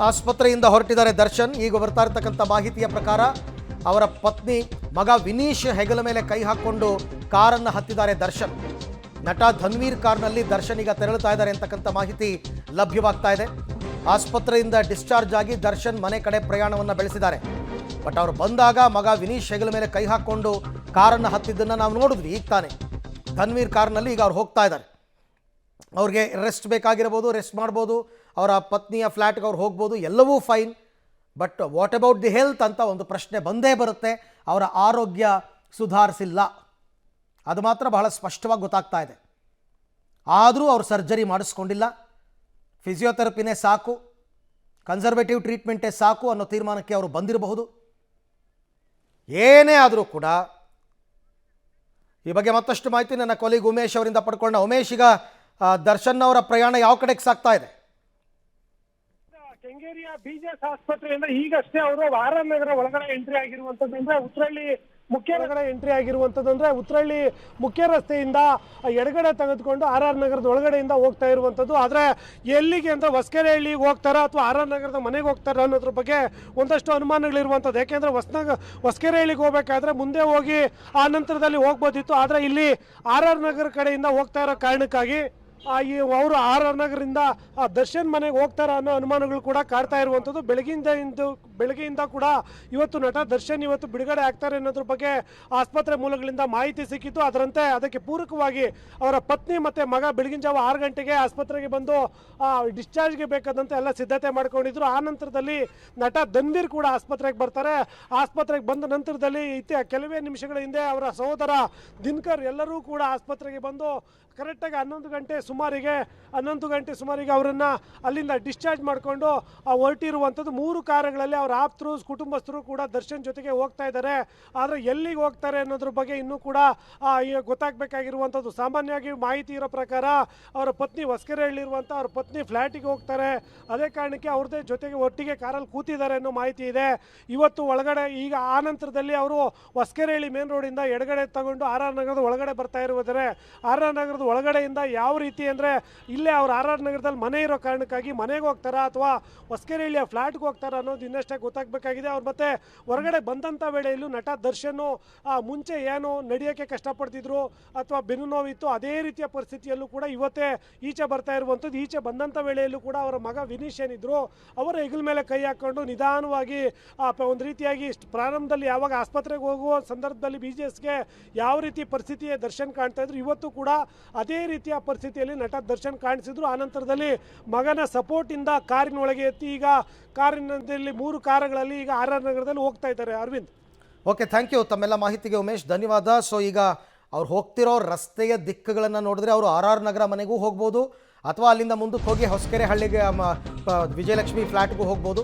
ಆಸ್ಪತ್ರೆಯಿಂದ ಹೊರಟಿದ್ದಾರೆ ದರ್ಶನ್. ಈಗ ಬರ್ತಾ ಇರತಕ್ಕಂಥ ಮಾಹಿತಿಯ ಪ್ರಕಾರ ಅವರ ಪತ್ನಿ ಮಗ ವಿನೀಶ್ ಹೆಗಲ ಮೇಲೆ ಕೈ ಹಾಕ್ಕೊಂಡು ಕಾರನ್ನು ಹತ್ತಿದ್ದಾರೆ ದರ್ಶನ್. ನಟ ಧನ್ವೀರ್ ಕಾರ್ನಲ್ಲಿ ದರ್ಶನ್ ಈಗ ತೆರಳುತ್ತಾ ಇದ್ದಾರೆ ಅಂತಕ್ಕಂಥ ಮಾಹಿತಿ ಲಭ್ಯವಾಗ್ತಾ ಇದೆ. ಆಸ್ಪತ್ರೆಯಿಂದ ಡಿಸ್ಚಾರ್ಜ್ ಆಗಿ ದರ್ಶನ್ ಮನೆ ಕಡೆ ಪ್ರಯಾಣವನ್ನು ಬೆಳೆಸಿದ್ದಾರೆ. ಬಟ್ ಅವರು ಬಂದಾಗ ಮಗ ವಿನೀಶ್ ಹೆಗಲ ಮೇಲೆ ಕೈ ಹಾಕ್ಕೊಂಡು ಕಾರನ್ನು ಹತ್ತಿದ್ದನ್ನು ನಾವು ನೋಡಿದ್ವಿ ಈಗ ತಾನೆ. ಧನ್ವೀರ್ ಕಾರ್ನಲ್ಲಿ ಈಗ ಅವ್ರು ಹೋಗ್ತಾ ಇದ್ದಾರೆ. ಅವ್ರಿಗೆ ರೆಸ್ಟ್ ಬೇಕಾಗಿರ್ಬೋದು, ರೆಸ್ಟ್ ಮಾಡ್ಬೋದು, ಅವರ ಪತ್ನಿಯ ಫ್ಲ್ಯಾಟ್ಗೆ ಅವ್ರು ಹೋಗ್ಬೋದು, ಎಲ್ಲವೂ fine. But what about the health ಅಂತ ಒಂದು ಪ್ರಶ್ನೆ ಬಂದೇ ಬರುತ್ತೆ. ಅವರ ಆರೋಗ್ಯ ಸುಧಾರಿಸಿಲ್ಲ, ಅದು ಮಾತ್ರ ಬಹಳ ಸ್ಪಷ್ಟವಾಗಿ ಗೊತ್ತಾಗ್ತಾ ಇದೆ. ಆದರೂ ಅವರು ಸರ್ಜರಿ ಮಾಡಿಸ್ಕೊಂಡಿಲ್ಲ, ಫಿಸಿಯೋಥೆರಪಿನೇ ಸಾಕು, ಕನ್ಸರ್ವೇಟಿವ್ ಟ್ರೀಟ್ಮೆಂಟೇ ಸಾಕು ಅನ್ನೋ ತೀರ್ಮಾನಕ್ಕೆ ಅವರು ಬಂದಿರಬಹುದು. ಏನೇ ಆದರೂ ಕೂಡ ಈ ಬಗ್ಗೆ ಮತ್ತಷ್ಟು ಮಾಹಿತಿ ನನ್ನ ಕೊಲೀಗ್ ಉಮೇಶ್ ಅವರಿಂದ ಪಡ್ಕೊಂಡ. ಉಮೇಶ್, ಈಗ ದರ್ಶನ್ ಅವರ ಪ್ರಯಾಣ ಯಾವ ಕಡೆಗೆ ಸಾಗ್ತಾ ಇದೆ? ಕೆಂಗೇರಿಯ ಬಿಜೆಎಸ್ ಆಸ್ಪತ್ರೆಯಿಂದ ಈಗಷ್ಟೇ ಅವರು ಆರ್.ಆರ್. ನಗರ ಒಳಗಡೆ ಎಂಟ್ರಿ ಆಗಿರುವಂತದ್ದು. ಉತ್ರಳ್ಳಿ ಮುಖ್ಯ ರಸ್ತೆಯಿಂದ ಎಡಗಡೆ ತೆಗೆದುಕೊಂಡು ಆರ್.ಆರ್. ನಗರದ ಒಳಗಡೆಯಿಂದ ಹೋಗ್ತಾ ಇರುವಂತದ್ದು. ಆದ್ರೆ ಎಲ್ಲಿಗೆ ಅಂತ ಹೊಸಕೆರೆಹಳ್ಳಿಗೆ ಹೋಗ್ತಾರಾ ಅಥವಾ ಆರ್.ಆರ್. ನಗರದ ಮನೆಗೆ ಹೋಗ್ತಾರಾ ಅನ್ನೋದ್ರ ಬಗ್ಗೆ ಒಂದಷ್ಟು ಅನುಮಾನಗಳಿರುವಂತದ್ದು. ಯಾಕೆಂದ್ರೆ ಹೊಸಕೆರೆಹಳ್ಳಿಗೆ ಹೋಗ್ಬೇಕಾದ್ರೆ ಮುಂದೆ ಹೋಗಿ ಆ ನಂತರದಲ್ಲಿ ಹೋಗ್ಬೋದಿತ್ತು. ಆದ್ರೆ ಇಲ್ಲಿ ಆರ್.ಆರ್. ನಗರ ಕಡೆಯಿಂದ ಹೋಗ್ತಾ ಇರೋ ಕಾರಣಕ್ಕಾಗಿ ಅವರು ಆರ್.ಆರ್. ನಗರದಿಂದ ದರ್ಶನ್ ಮನೆಗೆ ಹೋಗ್ತಾರ ಅನ್ನೋ ಅನುಮಾನಗಳು ಕೂಡ ಕಾಡ್ತಾ ಇರುವಂಥದ್ದು. ಬೆಳಗ್ಗೆಯಿಂದ ಕೂಡ ಇವತ್ತು ನಟ ದರ್ಶನ್ ಇವತ್ತು ಬಿಡುಗಡೆ ಆಗ್ತಾರೆ ಅನ್ನೋದ್ರ ಬಗ್ಗೆ ಆಸ್ಪತ್ರೆ ಮೂಲಗಳಿಂದ ಮಾಹಿತಿ ಸಿಕ್ಕಿತ್ತು. ಅದರಂತೆ ಅದಕ್ಕೆ ಪೂರಕವಾಗಿ ಅವರ ಪತ್ನಿ ಮತ್ತೆ ಮಗ ಬೆಳಗಿನ ಜಾವ 6 ಗಂಟೆಗೆ ಆಸ್ಪತ್ರೆಗೆ ಬಂದು ಡಿಸ್ಚಾರ್ಜ್ಗೆ ಬೇಕಾದಂತೆ ಎಲ್ಲ ಸಿದ್ಧತೆ ಮಾಡ್ಕೊಂಡಿದ್ರು. ಆ ನಂತರದಲ್ಲಿ ನಟ ಧನ್ವೀರ್ ಕೂಡ ಆಸ್ಪತ್ರೆಗೆ ಬರ್ತಾರೆ. ಆಸ್ಪತ್ರೆಗೆ ಬಂದ ನಂತರದಲ್ಲಿ ಕೆಲವೇ ನಿಮಿಷಗಳ ಹಿಂದೆ ಅವರ ಸಹೋದರ ದಿನಕರ್ ಎಲ್ಲರೂ ಕೂಡ ಆಸ್ಪತ್ರೆಗೆ ಬಂದು ಕರೆಕ್ಟಾಗಿ 11 ಗಂಟೆ ಸುಮಾರಿಗೆ ಅವರನ್ನು ಅಲ್ಲಿಂದ ಡಿಸ್ಚಾರ್ಜ್ ಮಾಡಿಕೊಂಡು ಹೊರಟಿರುವಂಥದ್ದು. 3 ಕಾರುಗಳಲ್ಲಿ ಅವರ ಆಪ್ತರು, ಕುಟುಂಬಸ್ಥರು ಕೂಡ ದರ್ಶನ್ ಜೊತೆಗೆ ಹೋಗ್ತಾ ಇದ್ದಾರೆ. ಆದರೆ ಎಲ್ಲಿಗೆ ಹೋಗ್ತಾರೆ ಅನ್ನೋದ್ರ ಬಗ್ಗೆ ಇನ್ನೂ ಕೂಡ ಗೊತ್ತಾಗಬೇಕಾಗಿರುವಂಥದ್ದು. ಸಾಮಾನ್ಯವಾಗಿ ಮಾಹಿತಿ ಇರೋ ಪ್ರಕಾರ ಅವರ ಪತ್ನಿ ಹೊಸಕೆರೆಹಳ್ಳಿರುವಂಥ ಅವ್ರ ಪತ್ನಿ ಫ್ಲ್ಯಾಟಿಗೆ ಹೋಗ್ತಾರೆ. ಅದೇ ಕಾರಣಕ್ಕೆ ಅವ್ರದ್ದೇ ಜೊತೆಗೆ ಒಟ್ಟಿಗೆ ಕಾರಲ್ಲಿ ಕೂತಿದ್ದಾರೆ ಅನ್ನೋ ಮಾಹಿತಿ ಇದೆ. ಇವತ್ತು ಒಳಗಡೆ ಈಗ ಆ ನಂತರದಲ್ಲಿ ಅವರು ಹೊಸಕೆರೆಹಳ್ಳಿ ಮೇನ್ ರೋಡಿಂದ ಎಡಗಡೆ ತಗೊಂಡು ಆರ್.ಆರ್. ನಗರದ ಒಳಗಡೆ ಬರ್ತಾ ಇರುವುದರೆ ಆರ್.ಆರ್. ನಗರದ ಒಳಗಡೆಯಿಂದ ಯಾವ ರೀತಿ ಅಂದರೆ ಇಲ್ಲೇ ಅವ್ರು ಆರ್.ಆರ್. ನಗರದಲ್ಲಿ ಮನೆ ಇರೋ ಕಾರಣಕ್ಕಾಗಿ ಮನೆಗೆ ಹೋಗ್ತಾರಾ ಅಥವಾ ಹೊಸಕೆರೆಹಳ್ಳಿಯ ಫ್ಲ್ಯಾಟ್ಗೆ ಹೋಗ್ತಾರಾ ಅನ್ನೋದು ಇನ್ನಷ್ಟೇ ಗೊತ್ತಾಗಬೇಕಾಗಿದೆ. ಅವ್ರು ಮತ್ತೆ ಹೊರಗಡೆ ಬಂದಂಥ ವೇಳೆಯಲ್ಲೂ ನಟ ದರ್ಶನ್ ಮುಂಚೆ ಏನು ನಡೆಯೋಕ್ಕೆ ಕಷ್ಟಪಡ್ತಿದ್ರು ಅಥವಾ ಬೆನ್ನು ನೋವಿತ್ತು, ಅದೇ ರೀತಿಯ ಪರಿಸ್ಥಿತಿಯಲ್ಲೂ ಕೂಡ ಇವತ್ತೇ ಈಚೆ ಬರ್ತಾ ಇರುವಂಥದ್ದು. ಈಚೆ ಬಂದಂಥ ವೇಳೆಯಲ್ಲೂ ಕೂಡ ಅವರ ಮಗ ವಿನೀಶ್ ಏನಿದ್ರು ಅವರ ಹೆಗಲ ಮೇಲೆ ಕೈ ಹಾಕ್ಕೊಂಡು ನಿಧಾನವಾಗಿ ಒಂದು ರೀತಿಯಾಗಿ ಪ್ರಾರಂಭದಲ್ಲಿ ಯಾವಾಗ ಆಸ್ಪತ್ರೆಗೆ ಹೋಗುವ ಸಂದರ್ಭದಲ್ಲಿ ಬಿಜೆಎಸ್ಗೆ ಯಾವ ರೀತಿ ಪರಿಸ್ಥಿತಿಯ ದರ್ಶನ್ ಕಾಣ್ತಾ ಇದ್ರು, ಇವತ್ತು ಕೂಡ ಅದೇ ರೀತಿಯ ಪರಿಸ್ಥಿತಿಯಲ್ಲಿ ನಟ ದರ್ಶನ್ ಕಾಣಿಸಿದ್ರು. ಆನಂತರದಲ್ಲಿ ಮಗನ ಸಪೋರ್ಟ್ ಇಂದ ಕಾರಿನೊಳಗೆ ಎತ್ತಿ ಈಗ ಕಾರಿನಲ್ಲಿ 3 ಕಾರುಗಳಲ್ಲಿ ಈಗ ಆರ್.ಆರ್. ನಗರದಲ್ಲಿ ಹೋಗ್ತಾ ಇದ್ದಾರೆ. ಅರವಿಂದ್, ಓಕೆ, ಥ್ಯಾಂಕ್ ಯು ತಮ್ಮೆಲ್ಲ ಮಾಹಿತಿಗೆ ಉಮೇಶ್, ಧನ್ಯವಾದ. ಸೊ ಈಗ ಅವ್ರು ಹೋಗ್ತಿರೋ ರಸ್ತೆಯ ದಿಕ್ಕುಗಳನ್ನು ನೋಡಿದ್ರೆ ಅವರು ಆರ್.ಆರ್. ನಗರ ಮನೆಗೂ ಹೋಗ್ಬೋದು ಅಥವಾ ಅಲ್ಲಿಂದ ಮುಂದಕ್ಕೆ ಹೋಗಿ ಹೊಸಕೆರೆ ಹಳ್ಳಿಗೆ ವಿಜಯಲಕ್ಷ್ಮಿ ಫ್ಲ್ಯಾಟ್ಗೂ ಹೋಗ್ಬೋದು.